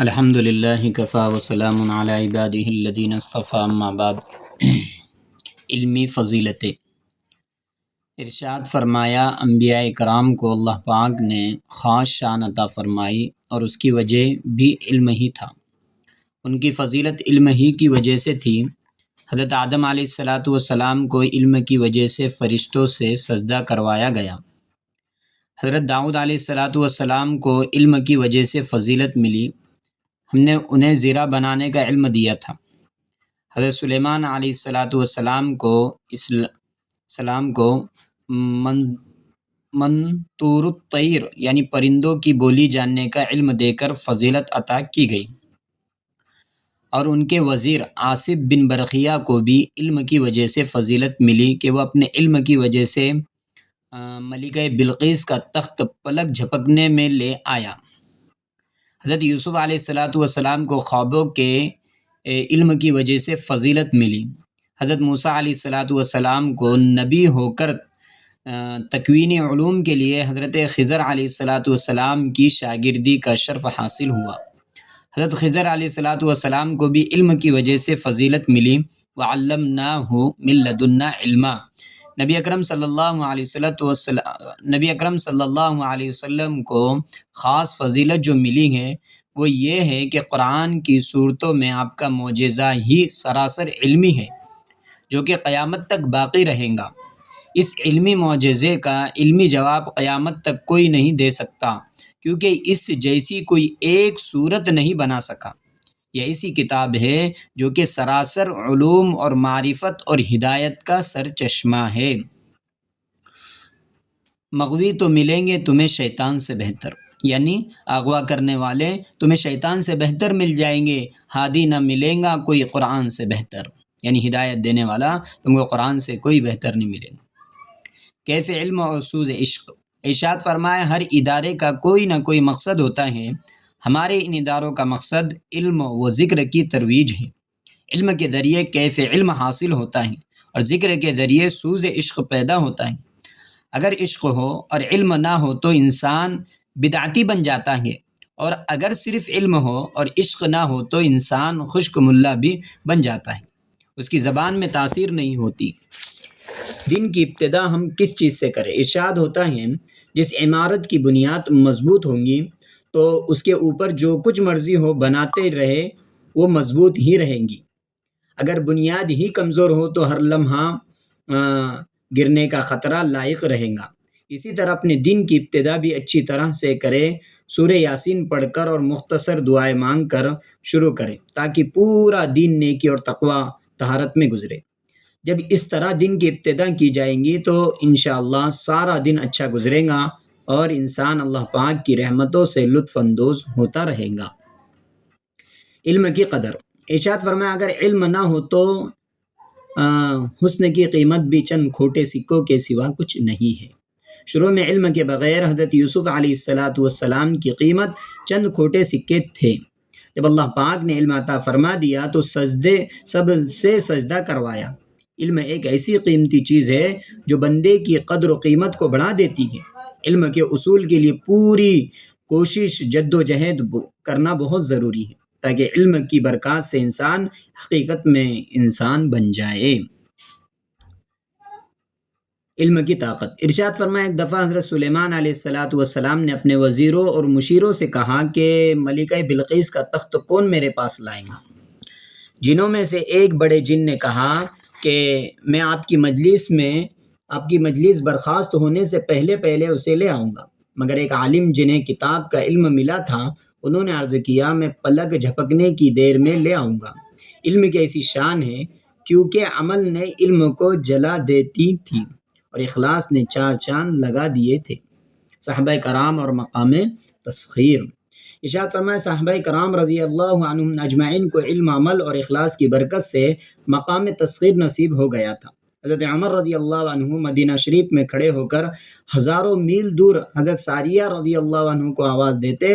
الحمد للہ کفا وسلام علی عبادہ الذین اصطفیٰ اما بعد۔ علمی فضیلتیں۔ ارشاد فرمایا انبیاء کرام کو اللہ پاک نے خاص شان عطا فرمائی اور اس کی وجہ بھی علم ہی تھا۔ ان کی فضیلت علم ہی کی وجہ سے تھی۔ حضرت آدم علیہ السلام کو علم کی وجہ سے فرشتوں سے سجدہ کروایا گیا۔ حضرت داؤد علیہ السلام کو علم کی وجہ سے فضیلت ملی، ہم نے انہیں زیرہ بنانے کا علم دیا تھا۔ حضرت سلیمان علیہ السلام کو منطور الطیر یعنی پرندوں کی بولی جاننے کا علم دے کر فضیلت عطا کی گئی، اور ان کے وزیر آصف بن برقیہ کو بھی علم کی وجہ سے فضیلت ملی کہ وہ اپنے علم کی وجہ سے ملکہ بلقیس کا تخت پلک جھپکنے میں لے آیا۔ حضرت یوسف علیہ السلام کو خوابوں کے علم کی وجہ سے فضیلت ملی۔ حضرت موسیٰ علیہ السلام کو نبی ہو کر تکوینی علوم کے لیے حضرت خضر علیہ السلام کی شاگردی کا شرف حاصل ہوا۔ حضرت خضر علیہ السلام کو بھی علم کی وجہ سے فضیلت ملی۔ وَعَلَّمْنَاهُ مِن لَّدُنَّا عِلْمًا۔ نبی اکرم صلی اللہ علیہ وسلم کو خاص فضیلت جو ملی ہے وہ یہ ہے کہ قرآن کی صورتوں میں آپ کا معجزہ ہی سراسر علمی ہے جو کہ قیامت تک باقی رہے گا۔ اس علمی معجزے کا علمی جواب قیامت تک کوئی نہیں دے سکتا، کیونکہ اس جیسی کوئی ایک صورت نہیں بنا سکا۔ یہ ایسی کتاب ہے جو کہ سراسر علوم اور معرفت اور ہدایت کا سرچشمہ ہے۔ مغوی تو ملیں گے تمہیں شیطان سے بہتر، یعنی اغوا کرنے والے تمہیں شیطان سے بہتر مل جائیں گے، ہادی نہ ملیں گا کوئی قرآن سے بہتر، یعنی ہدایت دینے والا تم کو قرآن سے کوئی بہتر نہیں ملے گا۔ کیف علم اور سوز عشق۔ ارشاد فرمایا ہر ادارے کا کوئی نہ کوئی مقصد ہوتا ہے، ہمارے ان اداروں کا مقصد علم و ذکر کی ترویج ہے۔ علم کے ذریعے کیف علم حاصل ہوتا ہے اور ذکر کے ذریعے سوز عشق پیدا ہوتا ہے۔ اگر عشق ہو اور علم نہ ہو تو انسان بدعتی بن جاتا ہے، اور اگر صرف علم ہو اور عشق نہ ہو تو انسان خشک ملا بھی بن جاتا ہے، اس کی زبان میں تاثیر نہیں ہوتی۔ دن کی ابتدا ہم کس چیز سے کریں؟ ارشاد ہوتا ہے جس عمارت کی بنیاد مضبوط ہوں گی تو اس کے اوپر جو کچھ مرضی ہو بناتے رہے وہ مضبوط ہی رہیں گی۔ اگر بنیاد ہی کمزور ہو تو ہر لمحہ گرنے کا خطرہ لائق رہے گا۔ اسی طرح اپنے دن کی ابتدا بھی اچھی طرح سے کرے، سورہ یاسین پڑھ کر اور مختصر دعائیں مانگ کر شروع کرے تاکہ پورا دن نیکی اور تقوی طہارت میں گزرے۔ جب اس طرح دن کی ابتدا کی جائیں گی تو انشاءاللہ سارا دن اچھا گزرے گا اور انسان اللہ پاک کی رحمتوں سے لطف اندوز ہوتا رہے گا۔ علم کی قدر۔ ارشاد فرمایا اگر علم نہ ہو تو حسن کی قیمت بھی چند کھوٹے سکوں کے سوا کچھ نہیں ہے۔ شروع میں علم کے بغیر حضرت یوسف علیہ السلام کی قیمت چند کھوٹے سکے تھے۔ جب اللہ پاک نے علم عطا فرما دیا تو سب سے سجدہ کروایا۔ علم ایک ایسی قیمتی چیز ہے جو بندے کی قدر و قیمت کو بڑھا دیتی ہے۔ علم کے اصول کے لیے پوری کوشش جد و جہد کرنا بہت ضروری ہے تاکہ علم کی برکات سے انسان حقیقت میں انسان بن جائے۔ علم کی طاقت۔ ارشاد فرمایا ایک دفعہ حضرت سلیمان علیہ السلام نے اپنے وزیروں اور مشیروں سے کہا کہ ملکہ بلقیس کا تخت کون میرے پاس لائیں گا؟ جنوں میں سے ایک بڑے جن نے کہا کہ میں آپ کی مجلس برخاست ہونے سے پہلے اسے لے آؤں گا، مگر ایک عالم جنہیں کتاب کا علم ملا تھا انہوں نے عرض کیا میں پلک جھپکنے کی دیر میں لے آؤں گا۔ علم کی ایسی شان ہے کیونکہ عمل نے علم کو جلا دیتی تھی اور اخلاص نے 4 چاند لگا دیے تھے۔ صحابہ کرام اور مقام تسخیر۔ ارشاد فرمایا صحابہ کرام رضی اللہ عنہم اجمعین کو علم، عمل اور اخلاص کی برکت سے مقام تسخیر نصیب ہو گیا تھا۔ حضرت عمر رضی اللہ عنہ مدینہ شریف میں کھڑے ہو کر ہزاروں میل دور حضرت ساریہ رضی اللہ عنہ کو آواز دیتے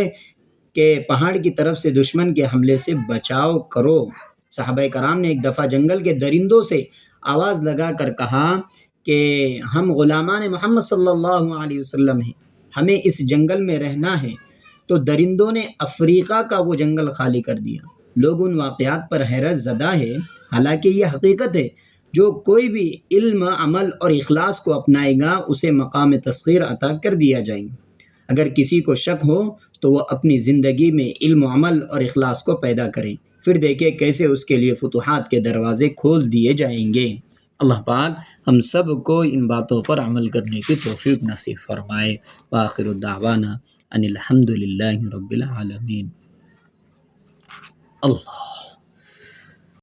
کہ پہاڑ کی طرف سے دشمن کے حملے سے بچاؤ کرو۔ صحابہ کرام نے ایک دفعہ جنگل کے درندوں سے آواز لگا کر کہا کہ ہم غلامان محمد صلی اللہ علیہ وسلم ہیں، ہمیں اس جنگل میں رہنا ہے، تو درندوں نے افریقہ کا وہ جنگل خالی کر دیا۔ لوگ ان واقعات پر حیرت زدہ ہے، حالانکہ یہ حقیقت ہے۔ جو کوئی بھی علم، عمل اور اخلاص کو اپنائے گا اسے مقام تسخیر عطا کر دیا جائیں گے۔ اگر کسی کو شک ہو تو وہ اپنی زندگی میں علم و عمل اور اخلاص کو پیدا کرے، پھر دیکھے کیسے اس کے لیے فتوحات کے دروازے کھول دیے جائیں گے۔ اللہ پاک ہم سب کو ان باتوں پر عمل کرنے کی توفیق نصیب فرمائے۔ وآخر دعوانا ان الحمد للہ رب العالمین۔ اللہ